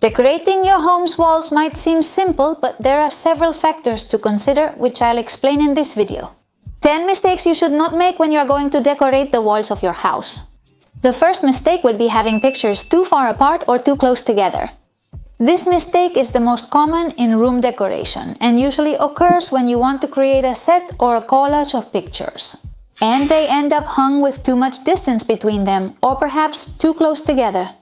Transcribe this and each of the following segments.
Decorating your home's walls might seem simple, but there are several factors to consider, which I'll explain in this video. 10 mistakes you should not make when you are going to decorate the walls of your house. The first mistake would be having pictures too far apart or too close together. This mistake is the most common in room decoration and usually occurs when you want to create a set or a collage of pictures. And they end up hung with too much distance between them or perhaps too close together.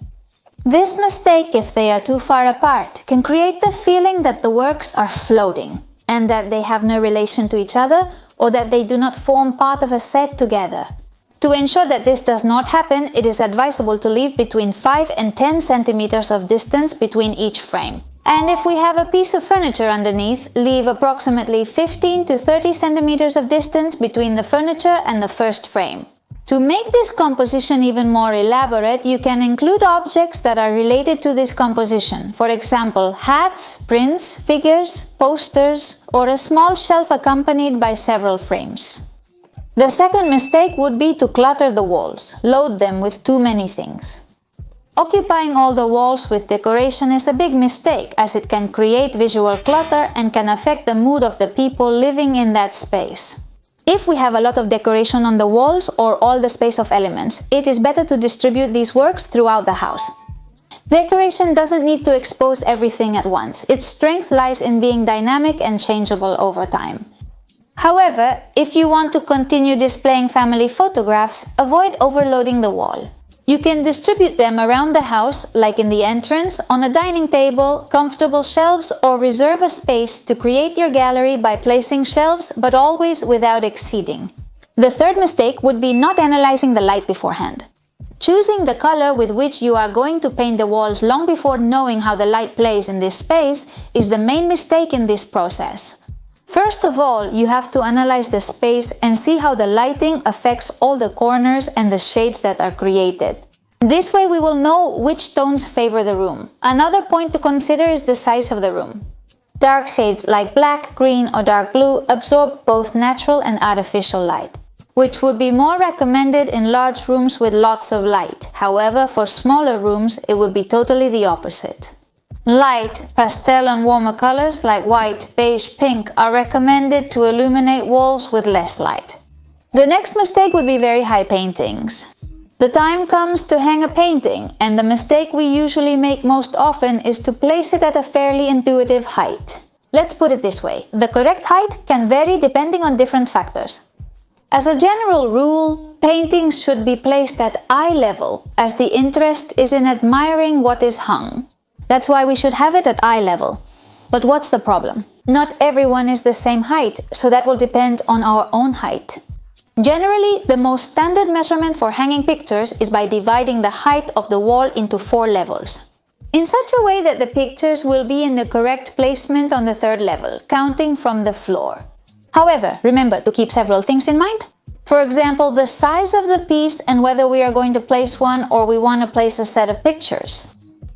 This mistake, if they are too far apart, can create the feeling that the works are floating and that they have no relation to each other or that they do not form part of a set together. To ensure that this does not happen, it is advisable to leave between 5 and 10 centimeters of distance between each frame. And if we have a piece of furniture underneath, leave approximately 15 to 30 centimeters of distance between the furniture and the first frame. To make this composition even more elaborate, you can include objects that are related to this composition. For example, hats, prints, figures, posters, or a small shelf accompanied by several frames. The second mistake would be to clutter the walls, load them with too many things. Occupying all the walls with decoration is a big mistake, as it can create visual clutter and can affect the mood of the people living in that space. If we have a lot of decoration on the walls or all the space of elements, it is better to distribute these works throughout the house. Decoration doesn't need to expose everything at once. Its strength lies in being dynamic and changeable over time. However, if you want to continue displaying family photographs, avoid overloading the wall. You can distribute them around the house, like in the entrance, on a dining table, comfortable shelves, or reserve a space to create your gallery by placing shelves, but always without exceeding. The third mistake would be not analyzing the light beforehand. Choosing the color with which you are going to paint the walls long before knowing how the light plays in this space is the main mistake in this process. First of all, you have to analyze the space and see how the lighting affects all the corners and the shades that are created. This way we will know which tones favor the room. Another point to consider is the size of the room. Dark shades like black, green, or dark blue absorb both natural and artificial light, which would be more recommended in large rooms with lots of light. However, for smaller rooms, it would be totally the opposite. Light, pastel and warmer colors like white, beige, pink are recommended to illuminate walls with less light. The next mistake would be very high paintings. The time comes to hang a painting, and the mistake we usually make most often is to place it at a fairly intuitive height. Let's put it this way, the correct height can vary depending on different factors. As a general rule, paintings should be placed at eye level, as the interest is in admiring what is hung. That's why we should have it at eye level. But what's the problem? Not everyone is the same height, so that will depend on our own height. Generally, the most standard measurement for hanging pictures is by dividing the height of the wall into 4 levels, in such a way that the pictures will be in the correct placement on the 3rd level, counting from the floor. However, remember to keep several things in mind. For example, the size of the piece and whether we are going to place one or we want to place a set of pictures.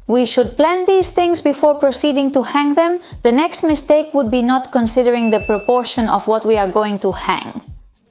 We should plan these things before proceeding to hang them. The next mistake would be not considering the proportion of what we are going to hang.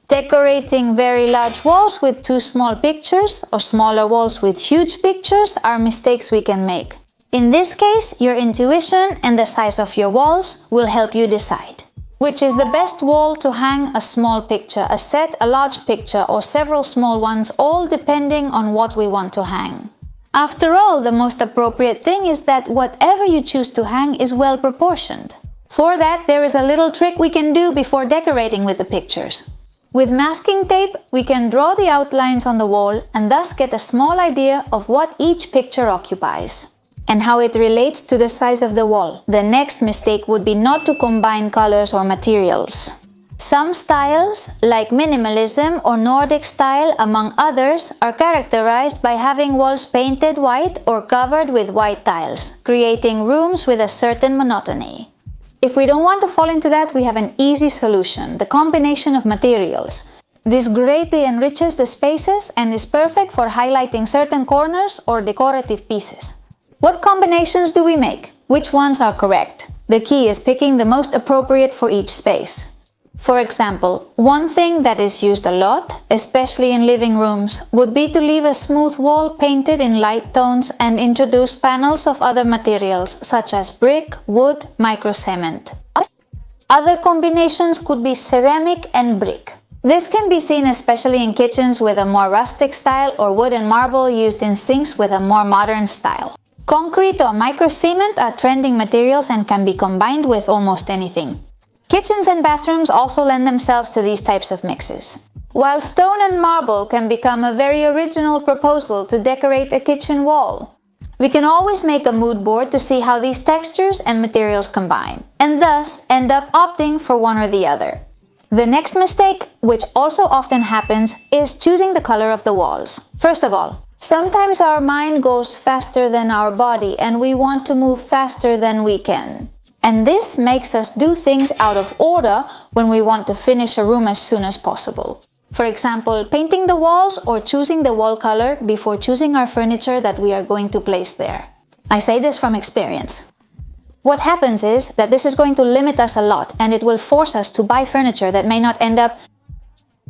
Decorating very large walls with too small pictures or smaller walls with huge pictures are mistakes we can make. In this case, your intuition and the size of your walls will help you decide which is the best wall to hang a small picture, a set, a large picture, or several small ones, all depending on what we want to hang. After all, the most appropriate thing is that whatever you choose to hang is well proportioned. For that, there is a little trick we can do before decorating with the pictures. With masking tape, we can draw the outlines on the wall and thus get a small idea of what each picture occupies and how it relates to the size of the wall. The next mistake would be not to combine colors or materials. Some styles, like minimalism or Nordic style among others, are characterized by having walls painted white or covered with white tiles, creating rooms with a certain monotony. If we don't want to fall into that, we have an easy solution, the combination of materials. This greatly enriches the spaces and is perfect for highlighting certain corners or decorative pieces. What combinations do we make? Which ones are correct? The key is picking the most appropriate for each space. For example, one thing that is used a lot, especially in living rooms, would be to leave a smooth wall painted in light tones and introduce panels of other materials such as brick, wood, microcement. Other combinations could be ceramic and brick. This can be seen especially in kitchens with a more rustic style or wood and marble used in sinks with a more modern style. Concrete or microcement are trending materials and can be combined with almost anything. Kitchens and bathrooms also lend themselves to these types of mixes. While stone and marble can become a very original proposal to decorate a kitchen wall, we can always make a mood board to see how these textures and materials combine, and thus end up opting for one or the other. The next mistake, which also often happens, is choosing the color of the walls. First of all, sometimes our mind goes faster than our body and we want to move faster than we can. And this makes us do things out of order when we want to finish a room as soon as possible. For example, painting the walls or choosing the wall color before choosing our furniture that we are going to place there. I say this from experience. What happens is that this is going to limit us a lot and it will force us to buy furniture that may not end up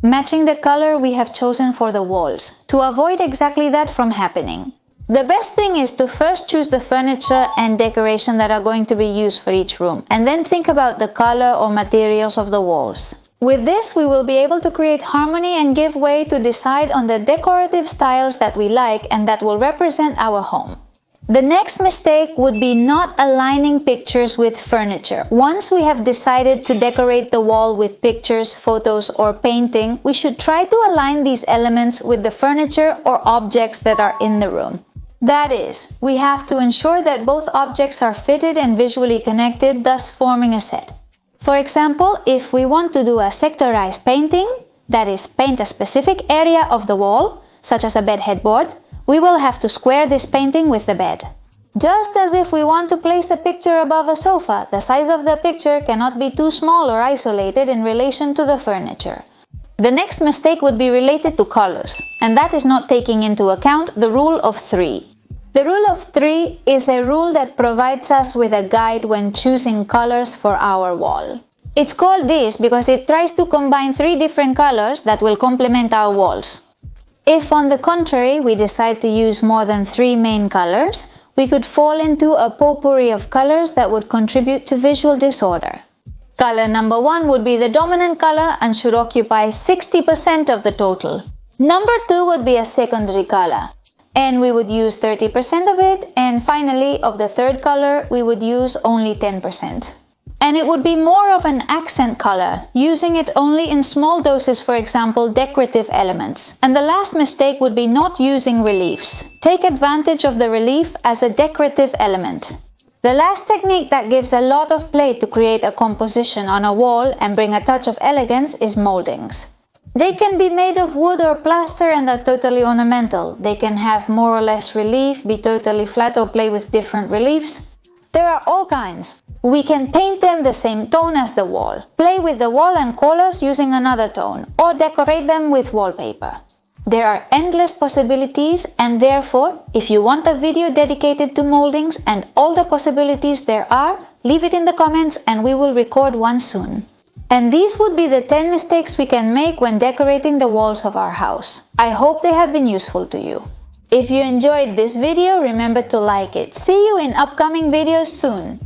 matching the color we have chosen for the walls. To avoid exactly that from happening, the best thing is to first choose the furniture and decoration that are going to be used for each room, and then think about the color or materials of the walls. With this, we will be able to create harmony and give way to decide on the decorative styles that we like and that will represent our home. The next mistake would be not aligning pictures with furniture. Once we have decided to decorate the wall with pictures, photos, or painting, we should try to align these elements with the furniture or objects that are in the room. That is, we have to ensure that both objects are fitted and visually connected, thus forming a set. For example, if we want to do a sectorized painting, that is, paint a specific area of the wall, such as a bed headboard, we will have to square this painting with the bed. Just as if we want to place a picture above a sofa, the size of the picture cannot be too small or isolated in relation to the furniture. The next mistake would be related to colors, and that is not taking into account the rule of 3. The rule of 3 is a rule that provides us with a guide when choosing colors for our wall. It's called this because it tries to combine 3 different colors that will complement our walls. If, on the contrary, we decide to use more than 3 main colors, we could fall into a potpourri of colors that would contribute to visual disorder. Color number 1 would be the dominant color and should occupy 60% of the total. Number 2 would be a secondary color, and we would use 30% of it, and finally, of the third color, we would use only 10%. And it would be more of an accent color, using it only in small doses, for example, decorative elements. And the last mistake would be not using reliefs. Take advantage of the relief as a decorative element. The last technique that gives a lot of play to create a composition on a wall and bring a touch of elegance is moldings. They can be made of wood or plaster and are totally ornamental. They can have more or less relief, be totally flat or play with different reliefs. There are all kinds. We can paint them the same tone as the wall, play with the wall and colors using another tone, or decorate them with wallpaper. There are endless possibilities, and therefore, if you want a video dedicated to moldings and all the possibilities there are, leave it in the comments and we will record one soon. And these would be the 10 mistakes we can make when decorating the walls of our house. I hope they have been useful to you. If you enjoyed this video, remember to like it. See you in upcoming videos soon.